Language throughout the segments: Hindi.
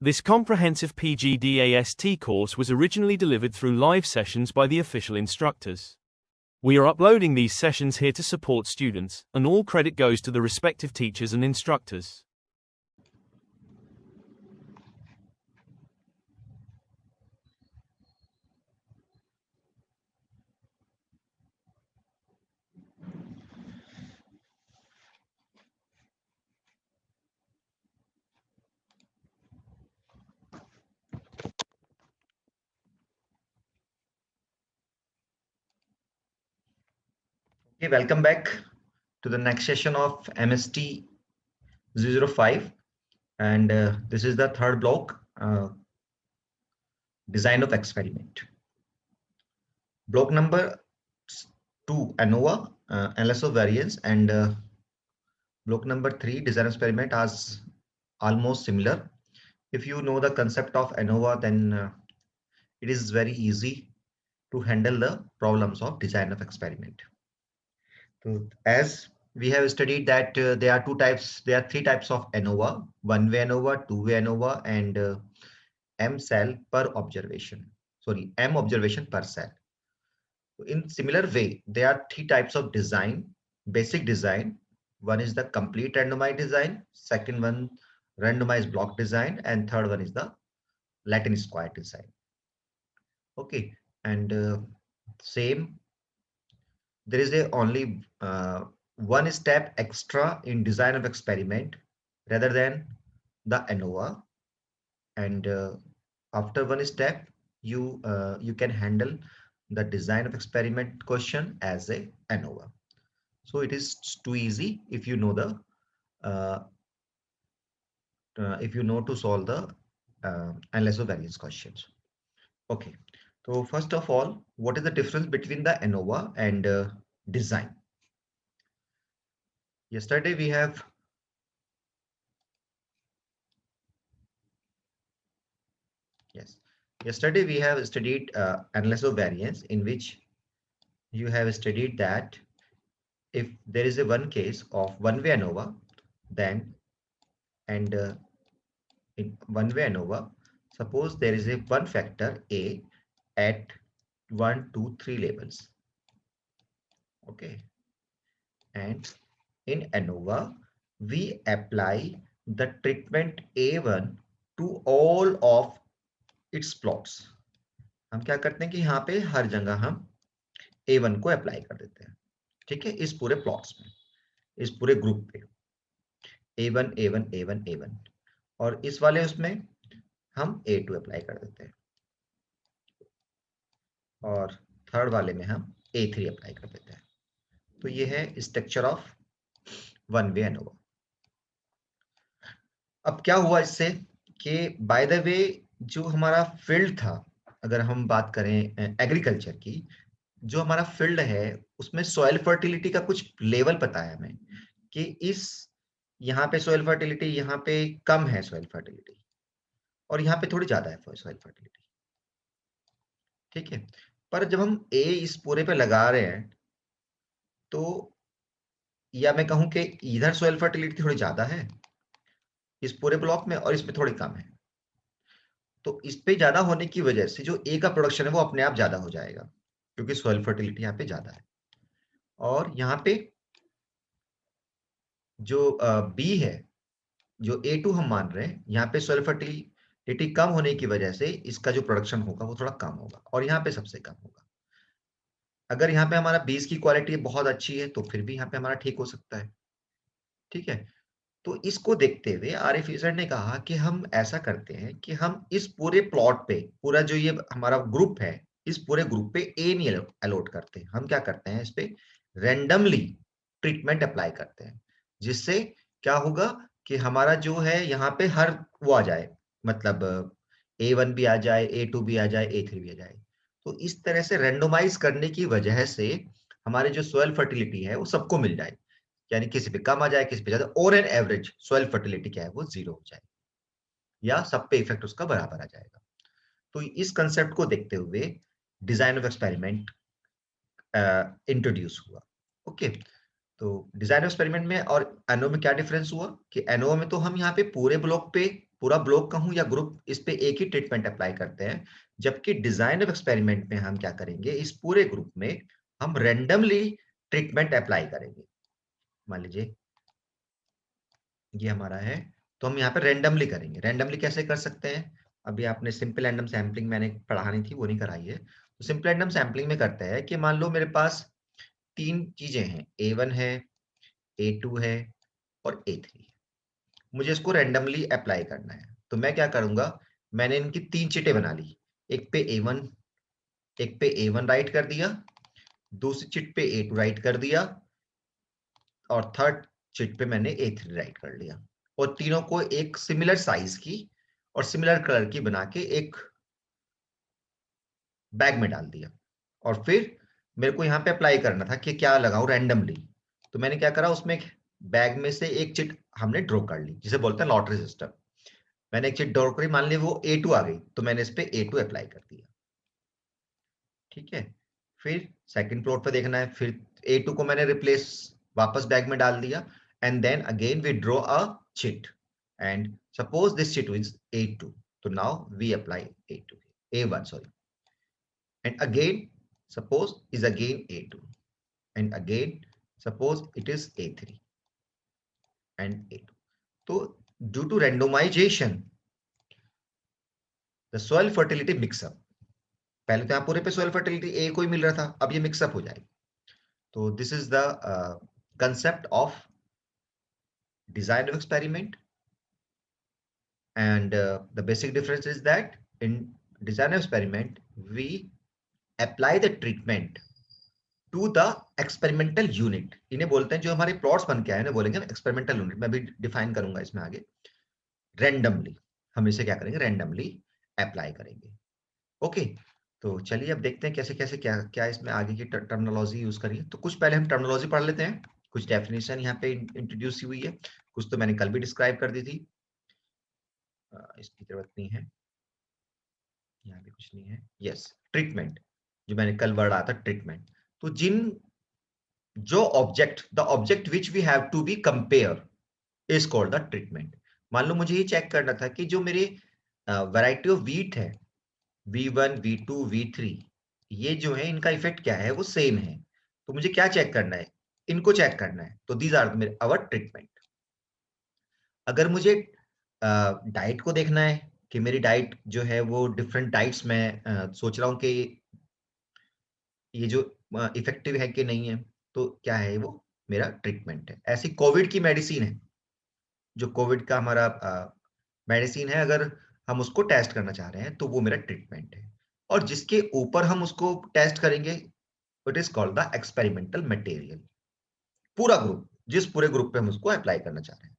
This comprehensive PGDAST course was originally delivered through live sessions by the official instructors. We are uploading these sessions here to support students, and all credit goes to the respective teachers and instructors. Okay, welcome back to the next session of MST 005, and this is the third block, design of experiment. Block number 2, ANOVA, analysis of variance, and block number 3, design experiment, are almost similar. If you know the concept of ANOVA, then it is very easy to handle the problems of design of experiment. So as we have studied that there are three types of ANOVA: one-way ANOVA, two-way ANOVA, and M observation per cell. In similar way, there are three types of design: basic design. One is the complete randomized design, second one randomized block design, and third one is the Latin square design. Okay, and same. There is only one step extra in design of experiment rather than the ANOVA, and after one step you can handle the design of experiment question as a ANOVA. So it is too easy if you know the to solve the analysis of variance questions. Okay, so first of all, what is the difference between the ANOVA and design? Yesterday we have studied analysis of variance, in which you have studied that if there is a one case of one-way ANOVA, then in one-way ANOVA, suppose there is a one factor A at 1, 2, 3 labels. Okay, and in ANOVA we apply the treatment A1 to all of its plots. हम क्या करते हैं कि यहाँ पे हर जगह हम A1 को अप्लाई कर देते हैं, ठीक है, इस पूरे प्लॉट्स में, इस पूरे ग्रुप पे A1 A1 A1 A1, और इस वाले उसमें हम A2 अप्लाई कर देते हैं, और थर्ड वाले में हम A3 अप्लाई कर देते हैं. तो ये है structure of one way ANOVA. अब क्या हुआ इससे कि बाय द वे जो हमारा फील्ड था, अगर हम बात करें एग्रीकल्चर की, जो हमारा फील्ड है उसमें सॉइल फर्टिलिटी का कुछ लेवल पता है हमें कि इस यहाँ पे सॉइल फर्टिलिटी, यहाँ पे कम है सॉइल फर्टिलिटी, और यहाँ पे थोड़ी ज्यादा है सॉइल फर्टिलिटी, ठीक है. पर जब हम ए इस पूरे पे लगा रहे हैं, तो या मैं कहूं कि इधर सॉइल फर्टिलिटी थोड़ी ज्यादा है इस पूरे ब्लॉक में और इसमें थोड़ी कम है, तो इस पे ज्यादा होने की वजह से जो ए का प्रोडक्शन है वो अपने आप ज्यादा हो जाएगा, क्योंकि सॉइल फर्टिलिटी यहाँ पे ज्यादा है. और यहाँ पे जो बी है, जो A2 हम मान रहे हैं, यहाँ पे सॉइल फर्टिलिटी कम होने की वजह से इसका जो प्रोडक्शन होगा वो थोड़ा कम होगा, और यहाँ पे सबसे कम होगा. अगर यहाँ पे हमारा बीज की क्वालिटी बहुत अच्छी है तो फिर भी यहाँ पे हमारा ठीक हो सकता है, ठीक है. तो इसको देखते हुए आरिफ यूसर ने कहा कि हम ऐसा करते हैं कि हम इस पूरे प्लॉट पे, पूरा जो ये हमारा ग्रुप है, इस पूरे ग्रुप पे ए नहीं अलॉट करते, हम क्या करते हैं, इस पे रैंडमली ट्रीटमेंट अप्लाई करते हैं, जिससे क्या होगा कि हमारा जो है यहाँ पे हर वो आ जाए, मतलब A1 भी आ जाए, A2 भी आ जाए, A3 भी आ जाए. तो इस तरह से रैंडमाइज करने की वजह से हमारे जो सॉइल फर्टिलिटी है वो सबको मिल जाए, यानी किसी पे कम आ जाए, किसी पे ज्यादा, और एन एवरेज सॉइल फर्टिलिटी क्या है वो 0 हो जाए, या सब पे इफेक्ट उसका बराबर आ जाएगा. तो इस कंसेप्ट को देखते हुए डिजाइन ऑफ एक्सपेरिमेंट इंट्रोड्यूस हुआ. ओके, तो डिजाइन ऑफ एक्सपेरिमेंट में और एनओ में क्या डिफरेंस हुआ कि एनओ में तो हम यहाँ पे पूरे ब्लॉक पे पूरा ब्लॉक का हूं या ग्रुप, इस पे एक ही ट्रीटमेंट अप्लाई करते हैं। जबकि डिजाइन ऑफ एक्सपेरिमेंट में हम क्या करेंगे, इस पूरे ग्रुप में हम रैंडमली ट्रीटमेंट अप्लाई करेंगे। मान लीजिए ये हमारा है, तो हम यहाँ पे रैंडमली करेंगे। रैंडमली कैसे कर सकते हैं, अभी आपने सिंपल रैंडम सैम्पलिंग मैंने पढ़ानी थी, वो नहीं कराई है। तो सिंपल रैंडम सैम्पलिंग में करते हैं कि मान लो मेरे पास 3 चीजें हैं, A1 है, A2 है और A3 है। मुझे इसको रैंडमली अप्लाई करना है। तो मैं क्या करूंगा, मैंने इनकी 3 चिटें बना ली। एक पे A1, एक पे A1 राइट कर दिया, दूसरी चिट पे A2 राइट कर दिया, और थर्ड चिट पे मैंने A3 राइट कर लिया। और तीनों को एक सिमिलर साइज की और सिमिलर कलर की बना के एक बैग में डाल दिया। और फिर मेरे को यहाँ पे अप्लाई करना था कि क्या लगाऊं रैंडमली। तो मैंने क्या करा, उसमें बैग में से एक चिट हमने ड्रॉ कर ली, जिसे बोलते हैं लॉटरी सिस्टम। मैंने एक चिट ड्रॉ करी, मान ली वो A2 आ गई, तो मैंने इस पे A2 अप्लाई कर दिया। ठीक है, फिर सेकंड प्लॉट पे देखना है, फिर A2 को मैंने रिप्लेस वापस बैग में डाल दिया, and then again we draw a chit, and suppose this chit is A2, तो now we apply A2, A1 sorry, and again suppose is again A2, and again suppose it is A3 and A2. So due to randomization the soil fertility mix up, पहले तो यहाँ पूरे पे soil fertility A को ही मिल रहा था, अब ये mix up हो जाएगी। तो this is the concept of design of experiment, and the basic difference is that in design of experiment we apply the treatment to the experimental unit. इन्हें बोलते हैं, जो हमारे प्लॉट्स बन के आए इन्हें बोलेंगे एक्सपेरिमेंटल यूनिट। मैं भी डिफाइन करूंगा इसमें आगे। रैंडमली हम इसे क्या करेंगे, रैंडमली अप्लाई करेंगे। ओके, तो चलिए अब देखते हैं कैसे कैसे क्या क्या इसमें आगे की टर्मिनोलॉजी यूज करिए। तो कुछ पहले हम टर्मिनोलॉजी पढ़ लेते हैं, कुछ डेफिनेशन यहाँ पे इंट्रोड्यूस हुई है, कुछ तो मैंने कल भी डिस्क्राइब कर दी थी। इसकी जरूरत नहीं है, यहाँ भी कुछ नहीं है। यस, ट्रीटमेंट, जो मैंने कल वर्ड आया था ट्रीटमेंट। तो जो object, the object which we have to be compare is called the treatment. मान लो मुझे ये चेक करना था कि जो मेरे वैरायटी ऑफ वीट है, V1 V2 V3, ये जो है इनका इफेक्ट क्या है, वो सेम है। तो मुझे क्या चेक करना है, इनको चेक करना है। तो दीज आर मेरे अवर ट्रीटमेंट। अगर मुझे डाइट को देखना है कि मेरी डाइट जो है वो डिफरेंट डाइट्स में सोच रहा हूँ कि ये जो इफेक्टिव है कि नहीं है, तो क्या है वो मेरा ट्रीटमेंट है। ऐसी कोविड की मेडिसिन है, जो कोविड का हमारा मेडिसिन है, अगर हम उसको टेस्ट करना चाह रहे हैं तो वो मेरा ट्रीटमेंट है। और जिसके ऊपर हम उसको टेस्ट करेंगे it is called the experimental material. पूरा ग्रुप, जिस पूरे ग्रुप पे हम उसको अप्लाई करना चाह रहे हैं।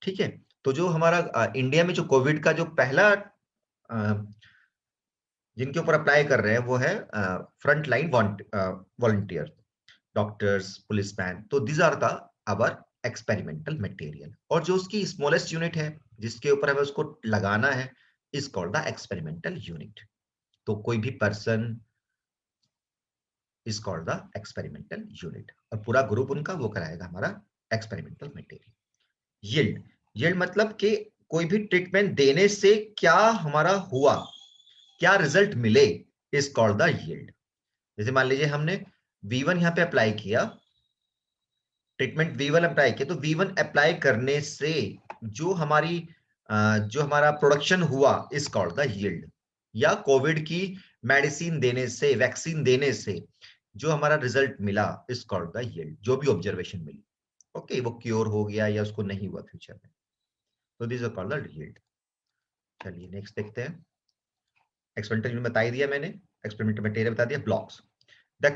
ठीक है, तो जो हमारा इंडिया में जो कोविड का जो पहला जिनके ऊपर अप्लाई कर रहे हैं वो है front line volunteer, doctors, policeman. तो these are the our experimental material. और जो उसकी स्मॉलेस्ट यूनिट है जिसके ऊपर हमें उसको लगाना है is called the experimental unit. तो कोई भी person is called the experimental unit, और पूरा ग्रुप उनका वो कराएगा हमारा एक्सपेरिमेंटल मटेरियल। यील्ड, यील्ड मतलब कि कोई भी ट्रीटमेंट देने से क्या हमारा हुआ, क्या रिजल्ट मिले, इज कॉल्ड द यील्ड। जैसे मान लीजिए हमने V1 यहाँ पे अप्लाई किया, ट्रीटमेंट V1 अप्लाई किया, तो V1 अप्लाई करने से जो हमारा प्रोडक्शन हुआ इज कॉल्ड द यील्ड। या कोविड की मेडिसिन देने से, वैक्सीन देने से जो हमारा रिजल्ट मिला इज कॉल्ड द यील्ड, जो भी ऑब्जर्वेशन मिली। ओके, वो क्योर हो गया या उसको नहीं हुआ फ्यूचर में, तो this is called the yield. चलिए नेक्स्ट देखते हैं। एक्सपेरिमेंटल यूनिट बता ही दिया मैंने, एक्सपेरिमेंटल मटेरियल बता दिया, ब्लॉक्स। द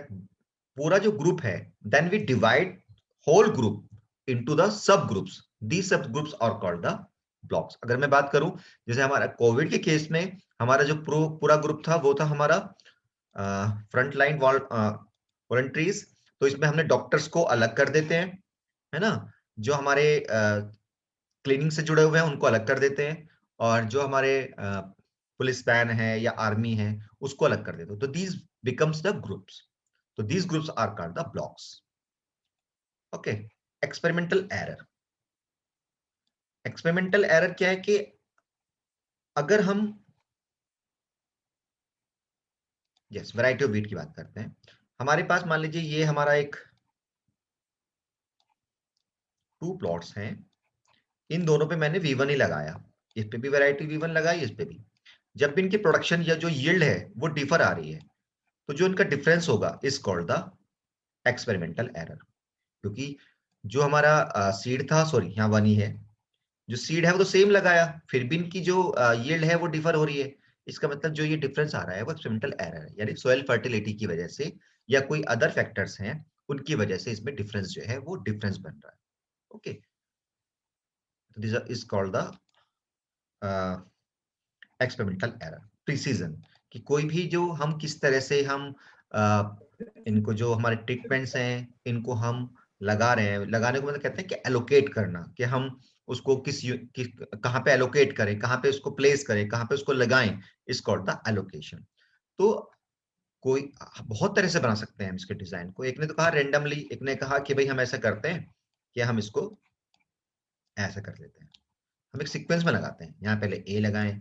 पूरा जो ग्रुप है, then we divide whole group into the sub groups. The sub groups are called the blocks. अगर मैं बात करूं, जैसे हमारा कोविड के केस में हमारा जो पूरा ग्रुप था वो था हमारा फ्रंट लाइन वॉलंटरीज। तो इसमें हमने डॉक्टर्स को अलग कर देते हैं, है ना। जो हमारे क्लीनिंग से जुड़े हुए हैं उनको अलग कर देते हैं, और जो हमारे पुलिस मैन है या आर्मी है उसको अलग कर देते हैं। तो दीज बिकम्स द ग्रुप्स। तो these groups are called the blocks. Okay, experimental error। experimental error क्या है कि अगर हम वैरायटी ऑफ बीट की बात करते हैं, हमारे पास मान लीजिए ये हमारा एक 2 प्लॉट्स हैं, इन दोनों पे मैंने V1 ही लगाया, इस पे भी वैरायटी V1 लगाई, इस पे भी। जब भी इनकी प्रोडक्शन या जो यील्ड है वो डिफर आ रही है, तो जो इनका डिफरेंस होगा is called the experimental error. क्योंकि जो हमारा सीड था, सॉरी यहाँ 1 ही है, जो सीड है वो तो सेम लगाया, फिर भी इनकी जो यील्ड है वो डिफर हो रही है। इसका मतलब जो ये डिफरेंस आ रहा है वो एक्सपेरिमेंटल एरर है, यानी सॉइल फर्टिलिटी की वजह से या कोई अदर फैक्टर्स हैं उनकी वजह से इसमें डिफरेंस जो है वो डिफरेंस बन रहा है। ओके, तो this is called the experimental error. Precision, कि कोई भी जो हम किस तरह से हम इनको जो हमारे ट्रीटमेंट्स हैं इनको हम लगा रहे हैं, लगाने को मतलब कहते हैं कि एलोकेट करना, कि हम उसको कहाँ पे एलोकेट करें, कहाँ पे उसको प्लेस करें, कहाँ पे उसको लगाएं, इज कॉल्ड द एलोकेशन। तो कोई बहुत तरह से बना सकते हैं हम इसके डिजाइन को। एक ने तो कहा रेंडमली, एक ने कहा कि भाई हम ऐसा करते हैं कि हम इसको ऐसा कर लेते हैं, हम एक सीक्वेंस में लगाते हैं, यहाँ पहले ए लगाएं,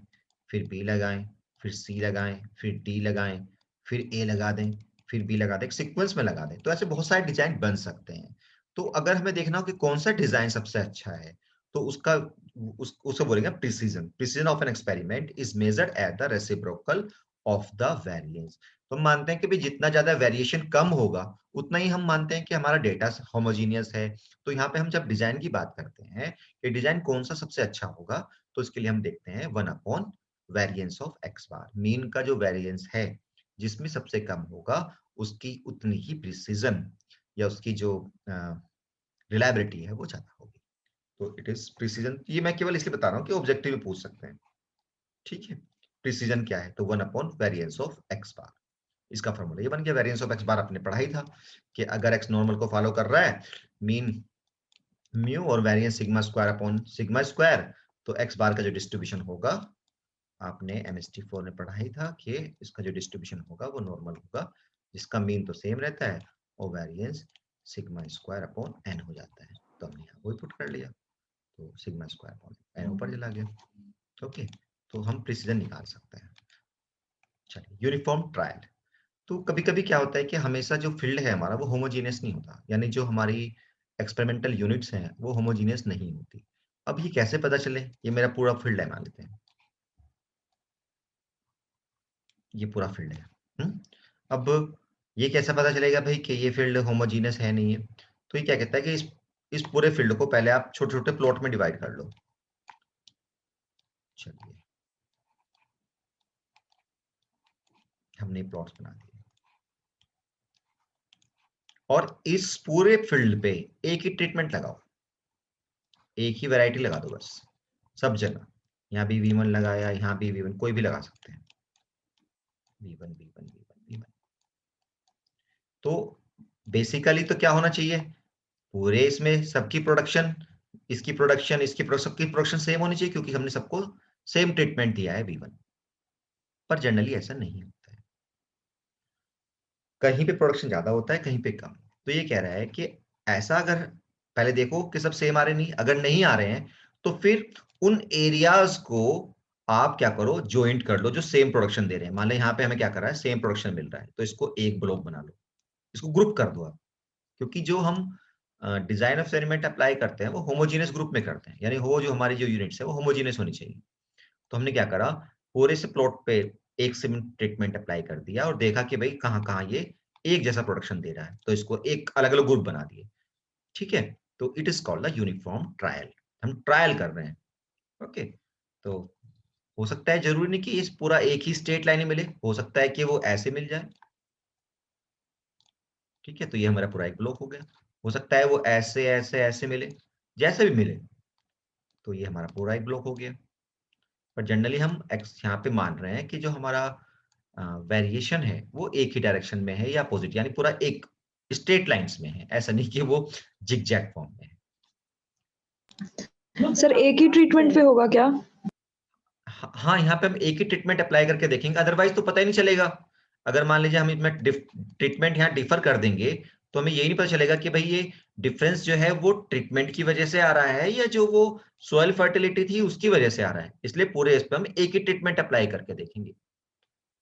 फिर बी लगाएं, फिर सी लगाएं, फिर डी लगाएं, फिर ए लगा दें, फिर बी लगा दें, एक सीक्वेंस में लगा दें। तो ऐसे बहुत सारे डिजाइन बन सकते हैं। तो अगर हमें देखना हो कि कौन सा डिजाइन सबसे अच्छा है, तो उसको बोलेंगे precision. Precision of an experiment is measured at the reciprocal of the variance. तो हम मानते हैं कि भाई जितना ज्यादा वेरिएशन कम होगा उतना ही हम मानते हैं कि हमारा डेटा होमोजीनियस है। तो यहाँ पे हम जब डिजाइन की बात करते हैं कि डिजाइन कौन सा सबसे अच्छा होगा, तो इसके लिए हम देखते हैं 1 variance of x bar. Mean का जो वेरिएंस है जिसमें सबसे कम होगा उसकी उतनी ही प्रिसीजन या उसकी जो रिलायबिलिटी है वो ज्यादा होगी। तो इट इज प्रिसीजन। ये मैं केवल इसलिए बता रहा हूँ कि ऑब्जेक्टिव में पूछ सकते हैं। ठीक है, प्रिसीजन क्या है, तो 1 वेरिएंस ऑफ एक्स बार। इसका फॉर्मूला ये बन गया। वेरिएंस ऑफ एक्स बार आपने पढ़ा ही था कि अगर एक्स नॉर्मल को फॉलो कर रहा है, मीन म्यू और variance sigma square upon sigma square, तो एक्स बार का जो डिस्ट्रीब्यूशन होगा, आपने MST4 में पढ़ा ही था कि इसका जो डिस्ट्रीब्यूशन होगा वो नॉर्मल होगा, जिसका मीन तो सेम रहता है और variance sigma square upon n हो जाता है। तो हमने यहाँ वही पुट कर लिया, तो सिग्मा स्क्वायर अपॉन एन ऊपर चला गया। ओके, तो हम प्रिसीजन निकाल सकते हैं। चलिए, यूनिफॉर्म ट्रायल। तो कभी कभी क्या होता है कि हमेशा जो फील्ड है हमारा वो होमोजीनियस नहीं होता, यानी जो हमारी एक्सपेरिमेंटल यूनिट्स हैं वो होमोजीनियस नहीं होती। अब ये कैसे पता चले, ये मेरा पूरा फील्ड है मान लेते हैं, ये पूरा फील्ड है। अब ये कैसे पता चलेगा भाई कि ये फील्ड होमोजीनियस है नहीं है? तो ये क्या कहता है कि इस पूरे फील्ड को पहले आप छोटे छोटे प्लॉट में डिवाइड कर लो। चलिए, हमने प्लॉट्स बना दिए और इस पूरे फील्ड पे एक ही ट्रीटमेंट लगाओ, एक ही वैरायटी लगा दो बस सब जगह। यहाँ भी V1 लगाया, यहाँ भी V1, कोई भी लगा सकते हैं, V1 V1 V1 V1। तो बेसिकली तो क्या होना चाहिए, पूरे इसमें सबकी प्रोडक्शन, इसकी प्रोडक्शन, इसकी सबकी प्रोडक्शन सेम होनी चाहिए, क्योंकि हमने सबको सेम ट्रीटमेंट दिया है V1। पर जनरली ऐसा नहीं होता है, कहीं पे प्रोडक्शन ज्यादा होता है, कहीं पे कम। तो ये कह रहा है कि ऐसा अगर पहले देखो कि सब सेम आ रहे नहीं, अगर नहीं आ रहे हैं तो फिर उन एरियाज को आप क्या करो, ज्वाइंट कर लो जो सेम प्रोडक्शन दे रहे हैं। मान लो यहाँ पे हमें क्या कर रहा है, सेम प्रोडक्शन मिल रहा है, तो इसको एक ब्लॉक बना लो, इसको ग्रुप कर दो आप। क्योंकि जो हम डिजाइन ऑफ एक्सपेरिमेंट अप्लाई करते हैं वो होमोजीनियस ग्रुप में करते हैं, यानी हो जो हमारी जो यूनिट्स है वो होमोजीनियस होनी चाहिए। तो हमने क्या करा, पूरे से प्लॉट पे एक सिम ट्रीटमेंट अप्लाई कर दिया और देखा कि भाई कहाँ कहाँ ये एक जैसा प्रोडक्शन दे रहा है, तो इसको एक अलग अलग ग्रुप बना दिए। ठीक है, तो it is called the uniform trial. हम ट्रायल कर रहे हैं। ओके, तो हो सकता है, जरूरी नहीं कि इस पूरा एक ही स्ट्रेट लाइन ही मिले, हो सकता है कि वो ऐसे मिल जाए। ठीक है, तो ये हमारा पूरा एक ब्लॉक हो गया। हो सकता है वो ऐसे ऐसे ऐसे मिले, जैसे भी मिले, तो ये हमारा पूरा एक ब्लॉक हो गया। पर जनरली हम एक्स यहाँ पे मान रहे हैं कि जो हमारा वेरिएशन है वो एक ही डायरेक्शन में है या अपोजिट, यानी पूरा एक स्ट्रेट लाइंस में है, ऐसा नहीं कि वो जिगजैग फॉर्म में है। सर एक ही ट्रीटमेंट पे होगा क्या? हाँ, यहाँ पे हम एक ही ट्रीटमेंट अप्लाई करके देखेंगे, अदरवाइज तो पता ही नहीं चलेगा। अगर मान लीजिए हम इसमें ट्रीटमेंट यहाँ डिफर कर देंगे तो हमें यही नहीं पता चलेगा कि भाई ये डिफरेंस जो है वो ट्रीटमेंट की वजह से आ रहा है या जो वो सॉइल फर्टिलिटी थी उसकी वजह से आ रहा है। इसलिए पूरे इस पे हम एक ही ट्रीटमेंट अप्लाई करके देखेंगे,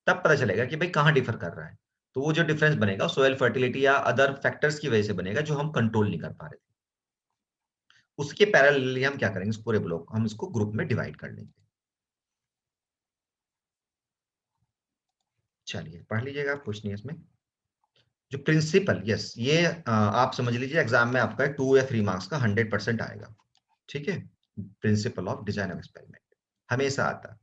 तब पता चलेगा कि भाई कहाँ डिफर कर रहा है। तो वो जो डिफरेंस बनेगा सॉइल फर्टिलिटी या अदर फैक्टर्स की वजह से बनेगा जो हम कंट्रोल नहीं कर पा रहे थे। उसके पैरेलली हम क्या करेंगे, इस पूरे ब्लॉक हम इसको ग्रुप में डिवाइड कर लेंगे। चलिए पढ़ लीजिएगा, आप कुछ नहीं है इसमें। जो प्रिंसिपल, यस ये आप समझ लीजिए एग्जाम में आपका 2 या 3 मार्क्स का 100% आएगा। ठीक है, principle of design of experiment हमेशा आता है,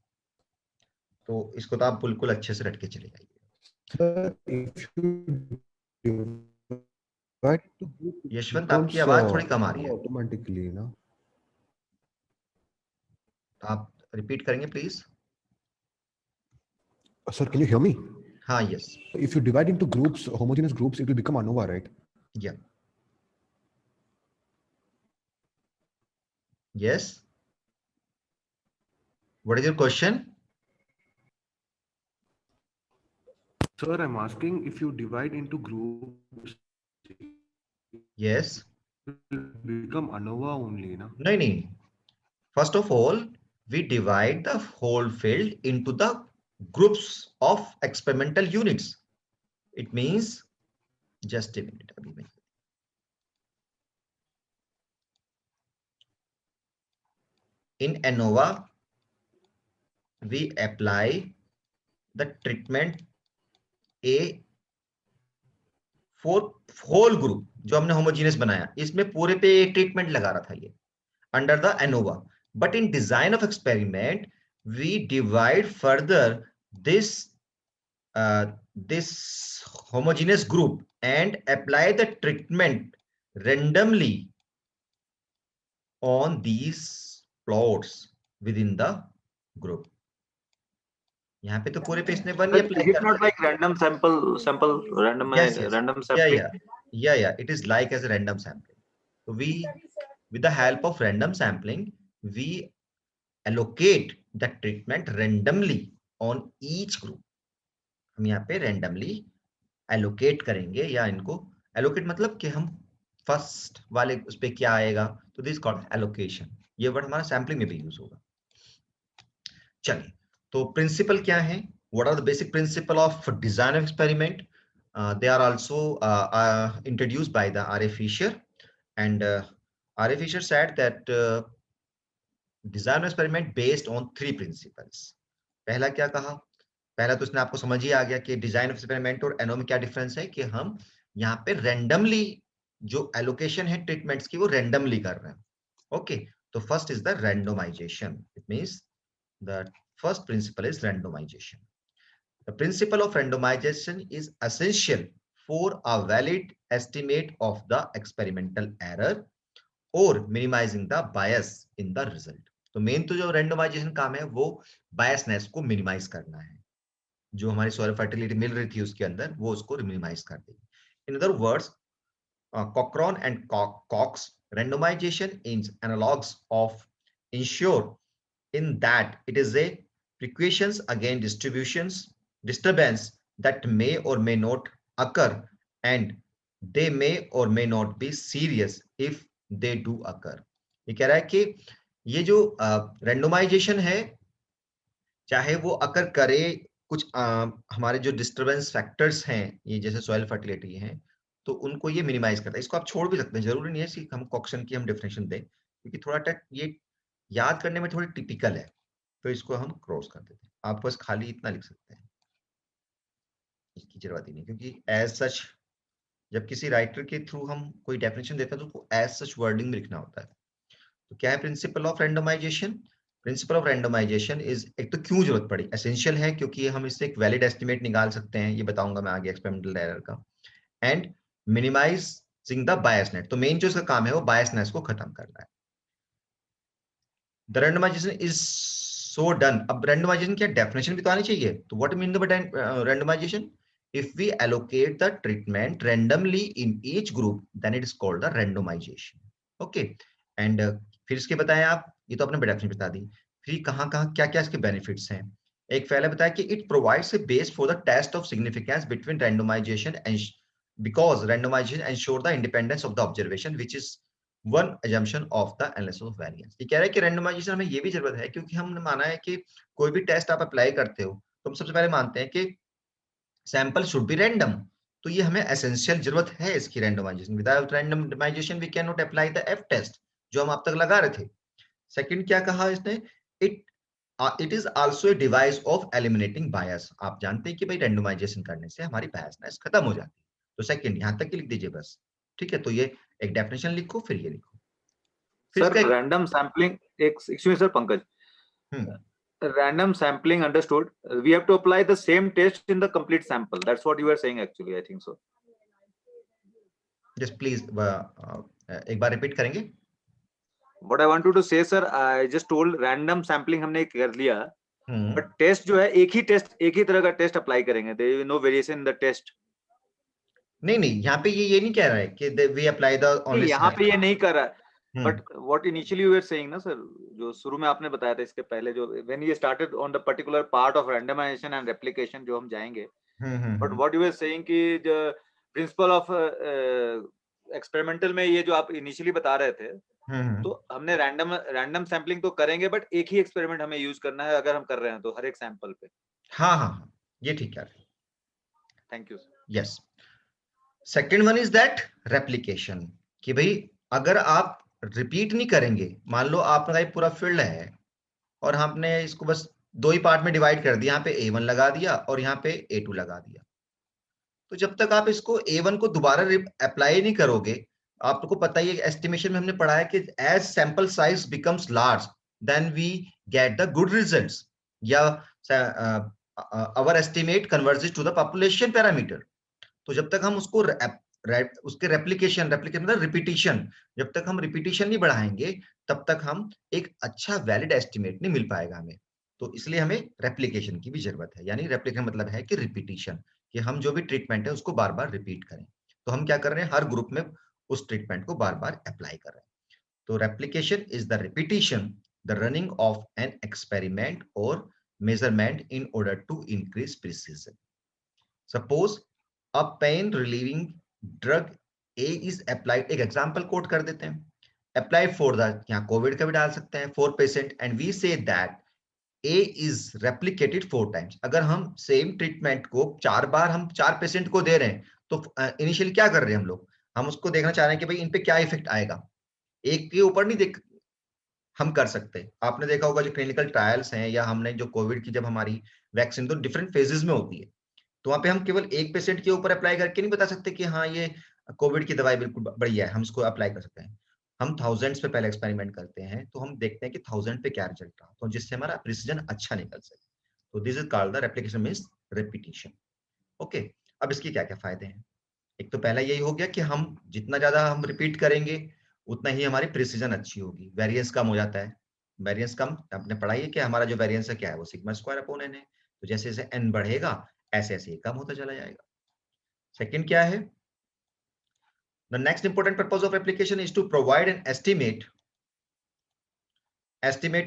तो इसको तो आप बिल्कुल अच्छे से रट के चले जाइए। Sir, if you divide to group, it Yashwant आपकी becomes आवाज थोड़ी कम आ रही है, automatically, ना? आप रिपीट करेंगे please. Sir, can you hear me? हाँ yes, If you divide into groups, homogeneous groups, it will become ANOVA, right? या yes, what is your question? Sir, I'm asking if you divide into groups, yes, it will become ANOVA only, na? नहीं नहीं, first of all we divide the whole field into the groups of experimental units. It means, just a minute, अभी मैं in ANOVA we apply the treatment A for whole group। जो हमने होमोजीनियस बनाया इसमें पूरे पे एक ट्रीटमेंट लगा रहा था ये under the ANOVA, but in design of experiment we divide further this this homogeneous group and apply the treatment randomly on these plots within the group। यहाँ पे तो पूरे पे इसने one he But apply is it कर not दिया। like Yes, yes. random Yeah, sampling? yeah, it is like as a random sampling. So we, with the help of random sampling, we allocate the treatment randomly on each group। हम यहाँ पे randomly allocate करेंगे, या इनको allocate मतलब कि हम फर्स्ट वाले उस पे क्या आएगा, तो दिस कॉल्ड allocation। ये वर्ड हमारा सैम्पलिंग में भी यूज होगा। चलिए, तो प्रिंसिपल क्या है, what are the basic principle of design of experiment? They are also introduced by the R.A. Fisher, and R.A. Fisher said that design of experiment based on 3 principles। पहला क्या कहा, पहला तो इसने आपको समझ ही आ गया कि डिजाइन ऑफ एक्सपेरिमेंट और एनो में क्या डिफरेंस है, कि हम यहाँ पे रेंडमली जो एलोकेशन है ट्रीटमेंट्स की वो रेंडमली कर रहे हैं। ओके, तो first is the randomization. It means the first principle is randomization। The principle of randomization is essential for a valid estimate of the experimental error or minimizing the bias in the result। तो मेन तो जो randomization काम है वो biasness को minimize करना है, जो हमारी सॉइल फर्टिलिटी मिल रही थी उसके अंदर वो उसको मिनिमाइज कर देगी। In other words, Cochran and Cox randomization is analogs of ensure in that it is a precautions against disturbance that may or may not occur and they may or may not be serious if they do occur। ये कह रहा है कि ये जो रेंडोमाइजेशन है, चाहे वो अकर करे कुछ हमारे जो डिस्टरबेंस फैक्टर्स हैं ये जैसे सॉइल फर्टिलिटी है, तो उनको ये मिनिमाइज करता है। इसको आप छोड़ भी सकते हैं, जरूरी नहीं है कि हम कॉक्शन की हम डेफिनेशन दें, क्योंकि थोड़ा ये याद करने में थोड़ी टिपिकल है, तो इसको हम क्रॉस कर देते हैं। आप बस खाली इतना लिख सकते हैं, इसकी जरूरत ही नहीं, क्योंकि एज सच जब किसी राइटर के थ्रू हम कोई डेफिनेशन देते हैं तो उसको एज सच वर्डिंग में लिखना होता है। तो क्या है principle of randomization? Principle of randomization is, एक तो क्यों जरूरत पड़ी, एसेंशियल है क्योंकि हम इससे एक वैलिड एस्टिमेट निकाल सकते हैं, ये बताऊंगा मैं आगे एक्सपेरिमेंटल एरर का। एंड मिनिमाइजिंग द बायसनेस, तो मेन जो इसका काम है वो बायसनेस को खत्म करना है। The randomization is so done. अब रैंडमाइजेशन क्या डेफिनेशन भी तो आनी चाहिए, तो what mean by randomization? If we allocate the treatment randomly in each group then it is called the randomization. Okay, and फिर इसके बताएं आप, ये तो आपने डेफिनेशन बता दी, फिर कहाँ कहाँ क्या क्या इसके बेनिफिट्स हैं। एक पहले बताया कि it provides a base for the test of significance between randomization because randomization ensure the independence of the observation which is one assumption of the analysis of variance। ये कह रहा है कि randomization हमें ये भी जरूरत है क्योंकि हमने माना है कि कोई भी टेस्ट आप अप्लाई करते हो तो हम सबसे पहले मानते हैं कि सैंपल शुड बी रैंडम। तो ये हमें एसेंशियल जरूरत है इसकी randomization. Without randomization we can not apply the F test जो हम अब तक लगा रहे थे। सेकंड क्या कहा इसने, it is also a device of eliminating bias. आप जानते हैं कि भाई रैंडमाइजेशन करने से हमारी बायसनेस खत्म हो जाती है। तो सेकंड यहां तक ही लिख दीजिए बस, ठीक है। तो ये एक डेफिनेशन लिखो, फिर ये लिखो। फिर sir random sampling, excuse sir Pankaj, random sampling understood, we have to apply the same test in the complete sample, that's what you are saying actually, I think so. Just please एक बार रिपीट करेंगे। What I wanted to say sir, I just told random sampling हमने कर लिया, but test जो है एक ही तरह का टेस्ट अप्लाई करेंगे, there is no variation in the test। नहीं यहाँ पे ये नहीं कह रहा है कि we apply the only, यहाँ पे ये नहीं कर रहा है, but what initially you were saying ना सर, जो शुरू में आपने बताया था इसके पहले, जो when you started on the particular part of randomization and replication जो हम जाएंगे, but what you were saying कि the principle of experimental में ये जो आप initially बता रहे थे, तो हमने random sampling तो करेंगे, but एक ही experiment हमें use करना है अगर हम कर रहे हैं तो हर एक sample पे। हाँ ये ठीक है। Thank you। Yes। Second one is that replication, कि भाई अगर आप रिपीट नहीं करेंगे, मान लो आपका एक पूरा फील्ड है और हमने इसको बस दो ही पार्ट में डिवाइड कर दिया, यहाँ पे A1 लगा दिया और यहाँ पे A2 लगा दिया, तो जब तक आप इसको A1 को दोबारा अप्लाई नहीं करोगे, आपको पता ही है एस्टिमेशन में हमने पढ़ा है कि as sample size becomes large then we get the good results, या our estimate converges to the population parameter. तो जब तक हम उसको उसके रेप्लिकेशन मतलब रिपीटिशन, जब तक हम रिपीटिशन नहीं बढ़ाएंगे तब तक हम एक अच्छा वैलिड एस्टिमेट नहीं मिल पाएगा हमें। तो इसलिए हमें रेप्लिकेशन की भी जरूरत है, यानी रेप्लिकेशन मतलब है कि रिपीटिशन, कि हम जो भी ट्रीटमेंट है उसको बार बार रिपीट करें। तो हम क्या कर रहे हैं, हर ग्रुप में उस ट्रीटमेंट को बार बार अप्लाई कर रहे हैं। तो replication is the repetition, the running of an experiment और measurement in order to increase precision. Suppose a pain relieving drug A is applied, एक एग्जांपल कोट कर देते हैं, अप्लाई फॉर द, यहाँ कोविड का भी डाल सकते हैं, 4 patient and we say that A is replicated 4 times। अगर हम सेम ट्रीटमेंट को 4 बार हम 4 पेशेंट को दे रहे हैं तो इनिशियली क्या कर रहे हैं हम लोग, हम उसको देखना चाह रहे हैं कि भाई इन पे क्या इफेक्ट आएगा। एक के ऊपर नहीं देख हम कर सकते। आपने देखा होगा जो क्लिनिकल ट्रायल्स हैं या हमने जो कोविड की जब हमारी वैक्सीन तो डिफरेंट फेजेस में होती है, तो वहां पे हम केवल एक पेशेंट के ऊपर अप्लाई करके नहीं बता सकते कि हाँ ये कोविड की दवाई बिल्कुल बढ़िया है, हम इसको अप्लाई कर सकते हैं। हम थाउजेंड्स पे पहले एक्सपेरिमेंट करते हैं, तो हम देखते हैं कि 1000 पे क्या रिजल्ट रहा, तो जिससे हमारा प्रिसीजन अच्छा निकल सके। तो this is called the replication means repetition. Okay, अब इसके क्या क्या फायदे हैं। एक तो पहला यही हो गया कि हम जितना ज्यादा हम रिपीट करेंगे उतना ही हमारी प्रिसीजन अच्छी होगी, वेरिएंस कम हो जाता है। वेरिएंस कम, आपने पढ़ा है कि हमारा जो वेरिएंस है क्या है, वो सिग्मा स्क्वायर अपॉन n है। तो जैसे जैसे n बढ़ेगा ऐसे ऐसे कम होता चला जाएगा। सेकंड क्या है, the next important purpose of replication is to provide an estimate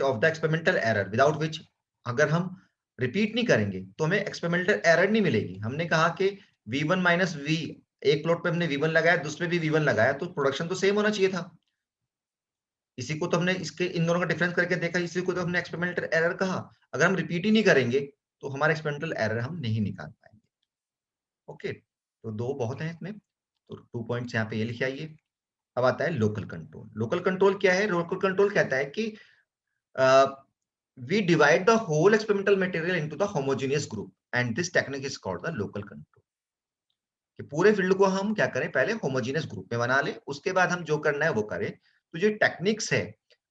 of the experimental error without which, अगर हम रिपीट नहीं करेंगे तो हमें एक्सपेरिमेंटल एरर नहीं मिलेगी। हमने कहा कि v1 माइनस v, एक प्लॉट पे हमने v1 लगाया, दूसरे भी v1 लगाया, तो प्रोडक्शन तो सेम होना चाहिए था। इसी को तो हमने इसके इन दोनों का डिफरेंस करके देखा, इसी को तो हमने एक्सपेरिमेंटल एरर कहा। अगर हम रिपीट ही नहीं करेंगे तो हमारे एक्सपेरिमेंटल एरर हम नहीं निकाल पाएंगे। ओके, तो दो बहुत हैं इसमें, तो 2 पॉइंट्स यहाँ पे ये लिखे आइए। अब आता है लोकल कंट्रोल। लोकल कंट्रोल क्या है, लोकल कंट्रोल कहता है कि we divide the whole experimental material into the homogeneous group and this technique is called the local control। कि पूरे फील्ड को हम क्या करें, पहले होमोजेनियस ग्रुप में बना लें, उसके बाद हम जो करना है वो करें। तो जो टेक्निक्स है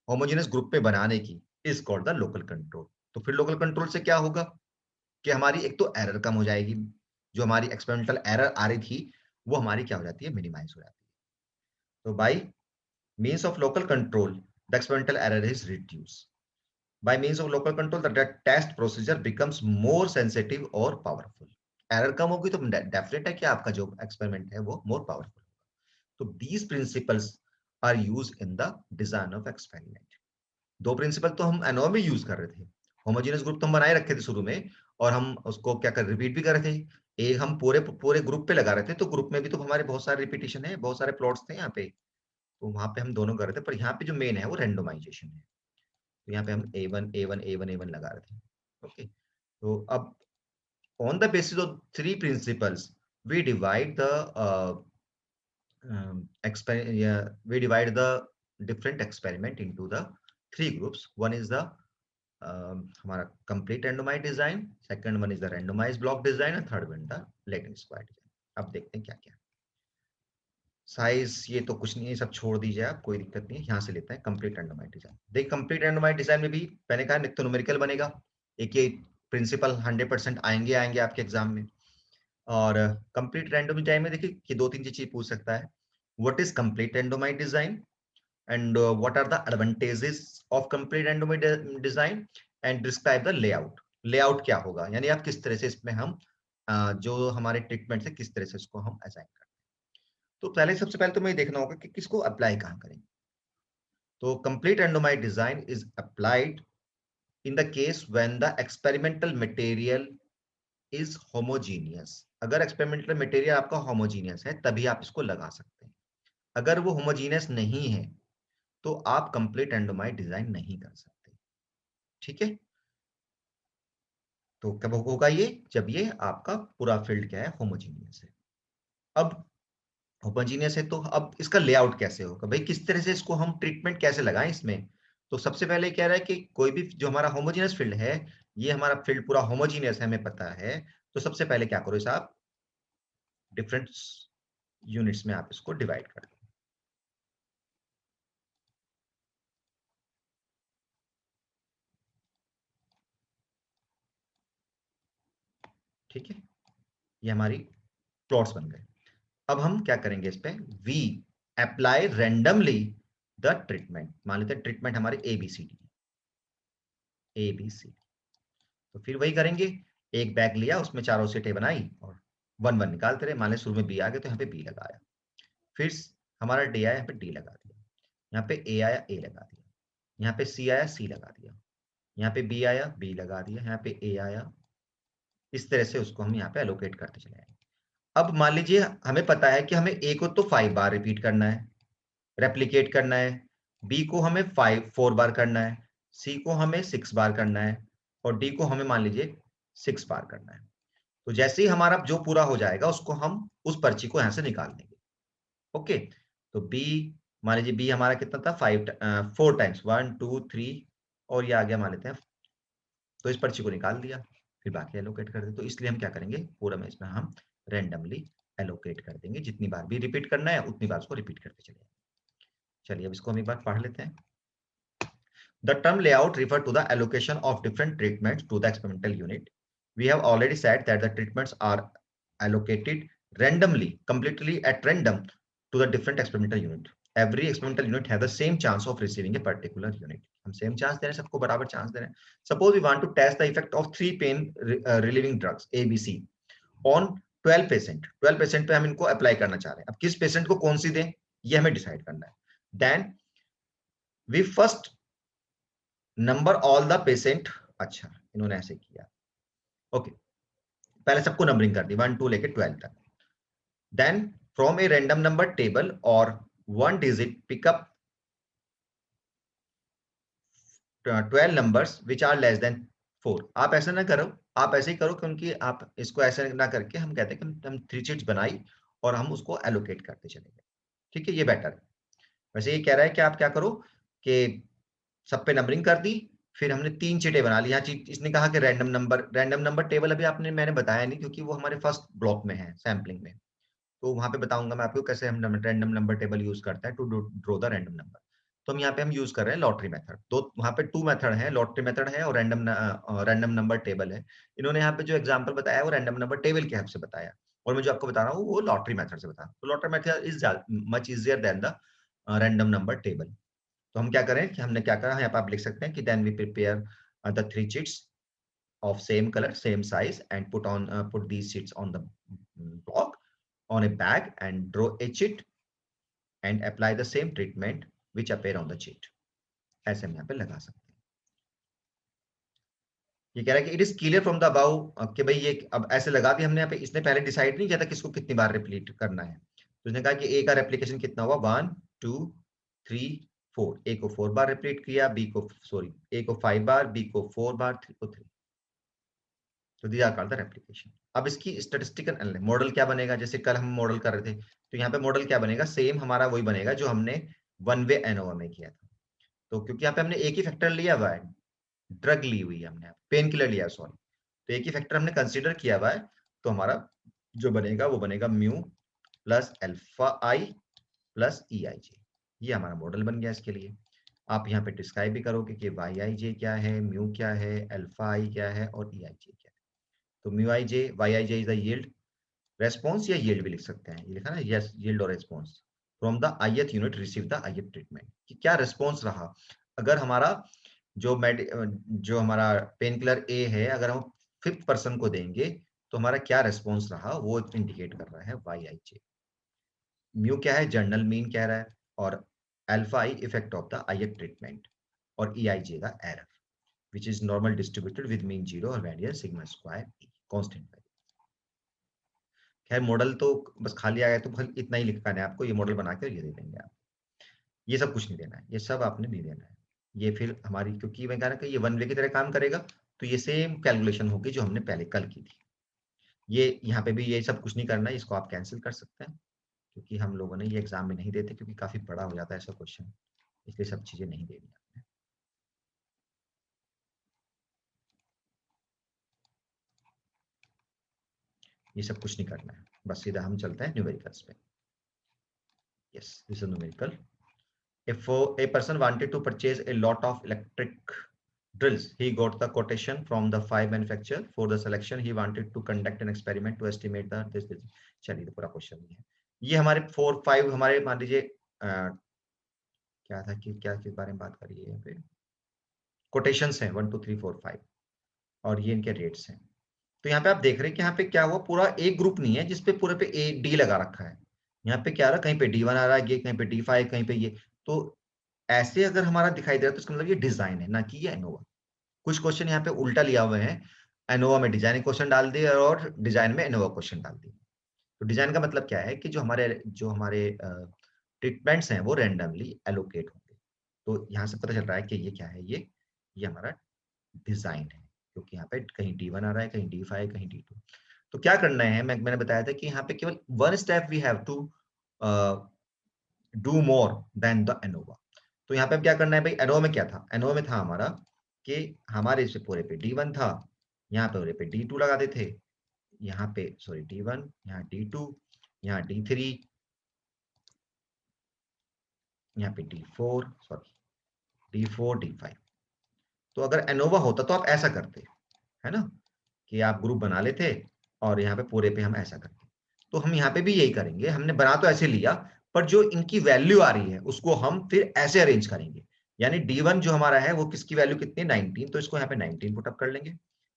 होमोजेनियस ग्रुप में बनाने की is called the local control. तो फिर लोकल कंट्रोल से क्या होगा कि हमारी एक तो एरर कम हो जाएगी, जो हमारी एक्सपेरिमेंटल एरर आ रही थी वो हमारी क्या हो जाती है, मिनिमाइज हो जाती है। तो by means of local control the experimental error is reduced. By means of local control, the test procedure becomes more sensitive or powerful। Error कम होगी तो डेफिनेट है कि आपका जो एक्सपेरिमेंट है वो मोर पावरफुल होगा। तो these principles are used in the design of experiment। दो प्रिंसिपल तो हम एनओ में यूज कर रहे थे, होमोजेनियस ग्रुप तो हम बनाए रखे थे शुरू में, और हम उसको क्या कर रिपीट भी कर रहे थे, एक हम पूरे पूरे ग्रुप पे लगा रहे थे, तो ग्रुप में भी तो हमारे बहुत सारे रिपीटिशन है, बहुत सारे प्लॉट्स थे यहाँ पे, तो वहां पे हम दोनों कर रहे थे, पर यहाँ पे जो मेन है वो रेंडोमाइजेशन है, तो यहाँ पे हम A1 A1 A1 A1 लगा रहे थे। ओके, तो अब on the basis of three principles we divide the we divide the different experiment into the three groups. One is the हमारा complete randomized design, second one is the randomized block design, and third one the latent square design. अब देखते हैं क्या क्या साइज, ये तो कुछ नहीं है, सब छोड़ दीजिए आप, कोई दिक्कत नहीं है। यहाँ से लेते हैं कंप्लीट रैंडमाइज्ड डिजाइन। देख कंप्लीट रैंडमाइज्ड डिजाइन में भी मैंने कहा एक तो न्यूमेरिकल बनेगा, एक ये प्रिंसिपल 100% आएंगे आपके एग्जाम में। और कंप्लीट रैंडम डिजाइन में देखिए कि दो तीन चीज पूछ सकता है, what is complete randomized design and what are the advantages of complete randomized design and describe the layout. Layout क्या होगा, यानी आप किस तरह से इसमें हम जो हमारे ट्रीटमेंट है किस तरह से इसको हम असाइन करते हैं। तो पहले सबसे पहले तो मुझे देखना होगा कि किसको अप्लाई कहां करेंगे। तो complete randomized design is applied in the case when the experimental material is homogeneous. अगर एक्सपेरिमेंटल मटेरियल आपका होमोजीनियस है तभी आप इसको लगा सकते हैं। अगर वो होमोजीनियस नहीं है तो आप कंप्लीट रैंडमाइज्ड डिजाइन नहीं कर सकते। ठीक है, तो कब होगा ये, जब ये आपका पूरा फील्ड क्या है, होमोजीनियस है। अब होमोजीनियस है तो अब इसका लेआउट कैसे होगा भाई, किस तरह से इसको हम ट्रीटमेंट कैसे लगाएं इसमें। तो सबसे पहले कह रहा है कि कोई भी जो हमारा होमोजीनियस फील्ड है, ये हमारा फील्ड पूरा होमोजीनियस है हमें पता है, तो सबसे पहले क्या करो, इसे आप डिफरेंट यूनिट्स में आप इसको डिवाइड कर दो। ठीक है, ये हमारी प्लॉट्स बन गए। अब हम क्या करेंगे इस पे, we apply randomly the treatment. मान लेते हैं ट्रीटमेंट हमारे ABCD, तो फिर वही करेंगे, एक बैग लिया उसमें चारों सीटें बनाई और 1 1 निकालते रहे। मान लें शुरू में B आ गया तो यहाँ पे B लगाया, फिर हमारा D आया, यहाँ पे D लगा दिया, यहाँ पे A आया A लगा दिया, यहाँ पे C आया C लगा दिया, यहाँ पे B आया B लगा दिया, यहाँ पे A आया। इस तरह से उसको हम यहाँ पे एलोकेट करते चले जाएंगे। अब मान लीजिए हमें पता है कि हमें A को तो 5 बार रिपीट करना है, रेप्लिकेट करना है, B को हमें 4 बार करना है, C को हमें 6 बार करना है, और D को हमें मान लीजिए 6 बार करना है। तो जैसे ही हमारा जो पूरा हो जाएगा उसको हम उस पर्ची को यहां से निकाल देंगे। ओके, तो B, मान लीजिए B हमारा कितना था, 4 टाइम्स, 1 2 3, और ये आ गया मान लेते हैं, तो इस पर्ची को निकाल दिया, फिर बाकी एलोकेट कर दे। तो इसलिए हम क्या करेंगे, पूरा में इसमें हम रेंडमली एलोकेट कर देंगे, जितनी बार भी रिपीट करना है उतनी बार उसको रिपीट करते चले। चलिए अब इसको हम एक बार पढ़ लेते हैं। The term layout refer to the allocation of different treatments to the experimental unit. We have already said that the treatments are allocated randomly, completely at random to the different experimental unit. Every experimental unit has the same chance of receiving a particular unit. हम same chance दे रहे हैं, सबको बराबर chance दे रहे हैं. Suppose we want to test the effect of 3 pain relieving drugs A, B, C on 12 patient. 12 patient पे हम इनको apply करना चाह रहे हैं. अब किस patient को कौन सी दें, ये हमें decide करना है. Then we first number all the patient. अच्छा, इन्होंने ऐसे किया, ओके, पहले सबको नंबरिंग कर दी 1 2 लेके 12 तक। Then from a random number table और 1 digit pick up 12 numbers which are less than 4। आप ऐसा ना करो, आप ऐसे ही करो, क्योंकि आप इसको ऐसे ना करके हम कहते हैं कि हम 3 शीट्स बनाई और हम उसको एलोकेट करते चले गए। ठीक है, ये बेटर है। वैसे ये कह रहा है कि आप क्या करो कि सब पे नंबरिंग कर दी, फिर हमने 3 चीटें बना ली। यहाँ इसने कहा कि रैंडम नंबर टेबल अभी मैंने बताया नहीं, क्योंकि वो हमारे फर्स्ट ब्लॉक में है सैम्पलिंग में, तो वहां पे बताऊंगा मैं आपको कैसे हम रैंडम नंबर टेबल यूज करते हैं to draw the random number. तो हम यहाँ पे हम यूज कर रहे हैं लॉटरी मेथड। तो वहां पे 2 मेथड है, लॉटरी मेथड है और रैंडम नंबर टेबल है। इन्होंने यहाँ पे जो एग्जाम्पल बताया वो रैंडम नंबर टेबल के हिसाब से बताया, और मैं जो आपको बता रहा हूँ वो लॉटरी मेथड से बता। तो lottery method is much easier than the random number table. तो हम क्या करें कि हमने क्या करा, यहाँ पे आप लिख सकते हैं कि then we prepare the 3 sheets of same color, same size, and put these sheets on the block on a bag and draw a sheet and apply the same treatment which appear on the sheet. ऐसे हम यहाँ पे लगा सकते हैं। ये कह रहा है कि it is clear from the above कि भाई ये अब ऐसे लगा दिया हमने यहाँ पे, इसने पहले डिसाइड नहीं किया था किसको कितनी बार रिपीट करना है। तो उसने कहा कि ए का रेप्लिकेशन कितना हुआ 1 2 3 4, ए को 4 बार रिपीट किया, बी को सॉरी ए को 5 बार, बी को 4 बार, 3 को 3। तो this are called the replication. अब इसकी स्टैटिस्टिकल मॉडल क्या बनेगा, जैसे कल हम मॉडल कर रहे थे, तो यहाँ पे मॉडल क्या बनेगा, सेम हमारा वही बनेगा जो हमने वन वे एनोवा में किया था। तो क्योंकि यहाँ पे हमने एक ही फैक्टर लिया हुआ है, ड्रग ली हुई है हमने, पेन किलर लिया, सॉरी, तो एक ही फैक्टर हमने कंसीडर किया हुआ है, तो हमारा जो बनेगा वो बनेगा म्यू प्लस अल्फा आई प्लस ई आई जे। ये हमारा मॉडल बन गया इसके लिए। आप यहाँ पे डिस्क्राइब भी करोगे कि वाई आई जे क्या है, म्यू क्या है, अल्फा आई क्या है और ई आई जे क्या है। तो mu i j, y i j is the yield response, या यील्ड भी लिख सकते हैं, ये लिखा ना, यस यील्ड और response from the ith unit receive the ith treatment, कि क्या रिस्पॉन्स रहा। अगर हमारा जो हमारा पेन किलर ए है, अगर हम 5th पर्सन को देंगे तो हमारा क्या रिस्पॉन्स रहा, वो इंडिकेट कर रहा है वाई आई जे। म्यू क्या है, जर्नल मीन कह रहा है, और alpha I effect of the ith treatment, और ई आई जे का error which is normal distributed with mean 0 और वेरिएंस सिग्मा स्क्वायर ई कांस्टेंट। खैर मॉडल तो बस खाली आया तो बस इतना ही लिखना है आपको, ये मॉडल बना के ये दे देंगे आप, ये सब कुछ नहीं देना है, ये सब आपने नहीं देना है। ये फिर हमारी, क्योंकि मैं कह रहा कि ये वन वे की तरह काम करेगा, तो ये सेम कैलकुलेशन होगी जो हमने पहले कल की थी। ये यहाँ पे भी ये सब कुछ नहीं करना है, इसको आप कैंसिल कर सकते हैं, क्योंकि हम लोगों ने ये एग्जाम में नहीं देते, क्योंकि काफी बड़ा हो जाता है ऐसा क्वेश्चन, इसलिए सब चीजें नहीं देनी आपने। ये सब कुछ नहीं करना है, बस सीधा हम चलते हैं न्यूमेरिकल्स पे। Yes, this is numerical. If a person wanted to purchase a lot of electric drills, he got the quotation from the 5 manufacturer. For the selection, he wanted to conduct an experiment to estimate the this. चलिए, पूरा क्वेश्चन नहीं है ये, हमारे 4 5 हमारे मान लीजिए क्या था कि क्या किस बारे में बात करिए, यहाँ पे कोटेशंस हैं 1 2 3 4 5 और ये इनके रेट्स हैं। तो यहाँ पे आप देख रहे हैं कि यहाँ पे क्या हुआ, पूरा एक ग्रुप नहीं है जिसपे पूरे पे ए डी लगा रखा है। यहाँ पे क्या आ रहा है, कहीं पे D1 आ रहा है, ये कहीं पे D5, कहीं पे ये। तो ऐसे अगर हमारा दिखाई दे रहा है तो इसका मतलब ये डिजाइन है, ना कि ये एनोवा। कुछ क्वेश्चन यहाँ पे उल्टा लिया हुए हैं, एनोवा में डिजाइन क्वेश्चन डाल दिए और डिजाइन में एनोवा क्वेश्चन डाल दिए। तो डिजाइन का मतलब क्या है कि जो हमारे ट्रीटमेंट्स हैं वो रैंडमली एलोकेट होंगे। तो यहाँ से पता चल रहा है कि ये क्या है, ये हमारा डिजाइन है, क्योंकि यहाँ पे कहीं D1 आ रहा है, कहीं D5, कहीं D2। तो क्या करना है, मैंने बताया था कि यहाँ पे केवल one step we have to do more than the ANOVA. तो यहाँ पे क्या करना है भाई, एनोवा में क्या था, एनोवा में था हमारा कि हमारे इस पूरे पे D1 था, यहाँ पे पूरे पे D2 लगा देते थे, यहाँ पे सॉरी D1, यहाँ D2, यहाँ D3, यहाँ पे D4, सॉरी D4 D5। तो अगर एनोवा होता तो आप ऐसा करते, है ना, कि आप ग्रुप बना लेते और यहाँ पे पूरे पे हम ऐसा करते। तो हम यहाँ पे भी यही करेंगे, हमने बना तो ऐसे लिया, पर जो इनकी वैल्यू आ रही है उसको हम फिर ऐसे अरेंज करेंगे। यानी D1 जो हमारा है वो किसकी वैल्यू कितनी है, 19, तो इसको यहाँ पे 19 पुटअप कर लेंगे।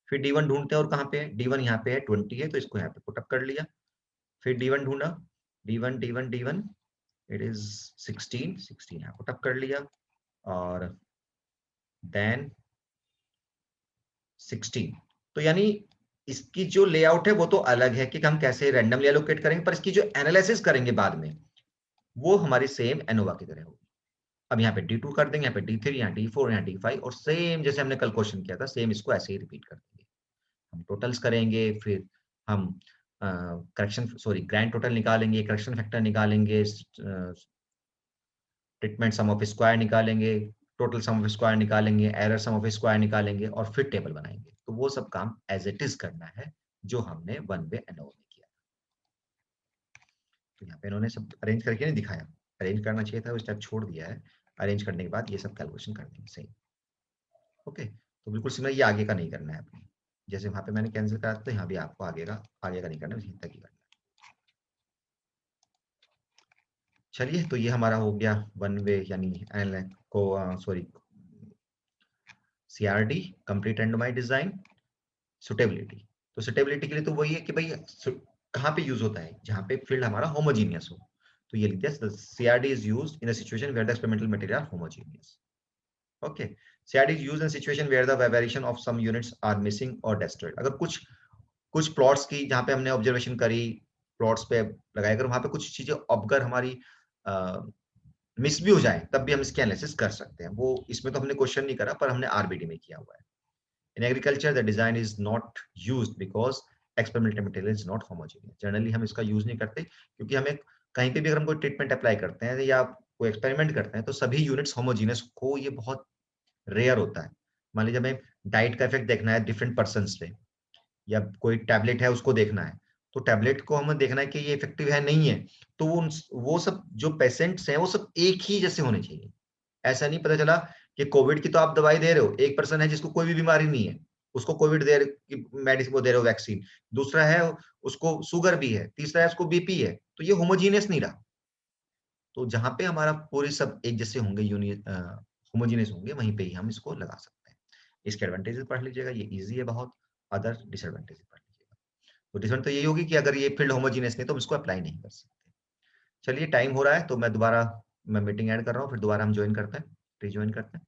फिर D1 ढूंढते हैं और कहाँ पे है, D1 यहाँ पे है 20 है, तो इसको यहाँ पे पुटअप कर लिया। फिर D1 ढूंढा, D1 इट इज 16 यहाँ पुटअप कर लिया, और देन 16। तो यानी इसकी जो लेआउट है वो तो अलग है कि हम कैसे रैंडमली एलोकेट करेंगे, पर इसकी जो एनालिसिस करेंगे बाद में वो हमारी सेम एनोवा की तरह होगी। अब यहाँ पे D2 कर देंगे, यहाँ पे D3, यहाँ D4, यहाँ D5, और सेम जैसे हमने कल क्वेश्चन किया था सेम इसको ऐसे ही रिपीट कर देंगे। हम टोटल्स करेंगे, फिर हम करेक्शन सॉरी ग्रैंड टोटल निकालेंगे, करेक्शन फैक्टर निकालेंगे, ट्रीटमेंट सम ऑफ स्क्वायर निकालेंगे, टोटल सम ऑफ स्क्वायर निकालेंगे, एरर सम ऑफ स्क्वायर निकालेंगे, और फिर टेबल बनाएंगे। तो वो सब काम एज इट इज करना है जो हमने वन वे एनोवा में किया। तो यहाँ पे इन्होंने सब अरेंज करके नहीं दिखाया, अरेंज करना चाहिए था, वो स्टेप छोड़ दिया है। अरेंज करने के बाद ये सब कैलकुलेशन कर देंगे सही। ओके, तो बिल्कुल सिमिलर, ये आगे का नहीं करना है आपने, जैसे वहां पे मैंने कैंसिल करा था, यहाँ भी आपको आगे का नहीं करना, यहीं तक ही करना है। चलिए, तो ये हमारा हो गया वन वे यानी sorry CRD, complete randomized design. Suitability, तो सुटेबिलिटी के लिए तो वही है कि भाई कहाँ पे यूज होता है, जहाँ पे फील्ड हमारा होमोजीनियस हो। तो ये लिखते हैं CRD is used in a situation where the experimental material homogeneous. Okay, CID is used in situation where the variation of some units are missing or destroyed. अगर कुछ प्लॉट्स की जहाँ पे हमने ऑब्जर्वेशन करी, प्लॉट्स पे लगाए, अगर वहां पे कुछ चीजें अगर हमारी मिस भी हो जाए तब भी हम इसके एनालिसिस कर सकते हैं। वो इसमें तो हमने क्वेश्चन नहीं करा, पर हमने आरबीडी में किया हुआ है। In agriculture the design is not used because experimental material is not homogeneous. Generally हम इसका यूज नहीं करते क्योंकि हमें कहीं पे भी अगर हम कोई ट्रीटमेंट अप्लाई करते हैं या कोई एक्सपेरिमेंट करते हैं तो सभी यूनिट्स होमोजेनियस हो, ये बहुत रेयर होता है। मान लीजिए हमें डाइट का इफेक्ट देखना है डिफरेंट पर्सन्स पे, या कोई टैबलेट है उसको देखना है, तो टैबलेट को हमें देखना है कि ये इफेक्टिव है नहीं है, तो वो सब जो पेशेंट्स हैं वो सब एक ही जैसे होने चाहिए। ऐसा नहीं पता चला कि कोविड की तो आप दवाई दे रहे हो, एक पर्सन है जिसको कोई भी बीमारी नहीं है, उसको कोविड मेडिसिन वो दे रहे हो वैक्सीन, दूसरा है उसको शुगर भी है, तीसरा है उसको बीपी है, तो ये होमोजीनियस नहीं रहा। तो जहां पे हमारा पूरे सब एक जैसे होंगे, होमोजीनियस होंगे, वहीं पे ही हम इसको लगा सकते हैं। इसके एडवांटेजेस पढ़ लीजिएगा, ये इजी है बहुत। अदर डिसएडवांटेजेस पढ़ लीजिएगा। तो डिसएडवांटेज तो यही होगी कि अगर ये फील्ड होमोजीनियस नहीं तो हम इसको अप्लाई नहीं कर सकते। चलिए टाइम हो रहा है, तो मैं मीटिंग ऐड कर रहा हूँ, फिर दोबारा हम ज्वाइन करते हैं, रिज्वाइन करते हैं।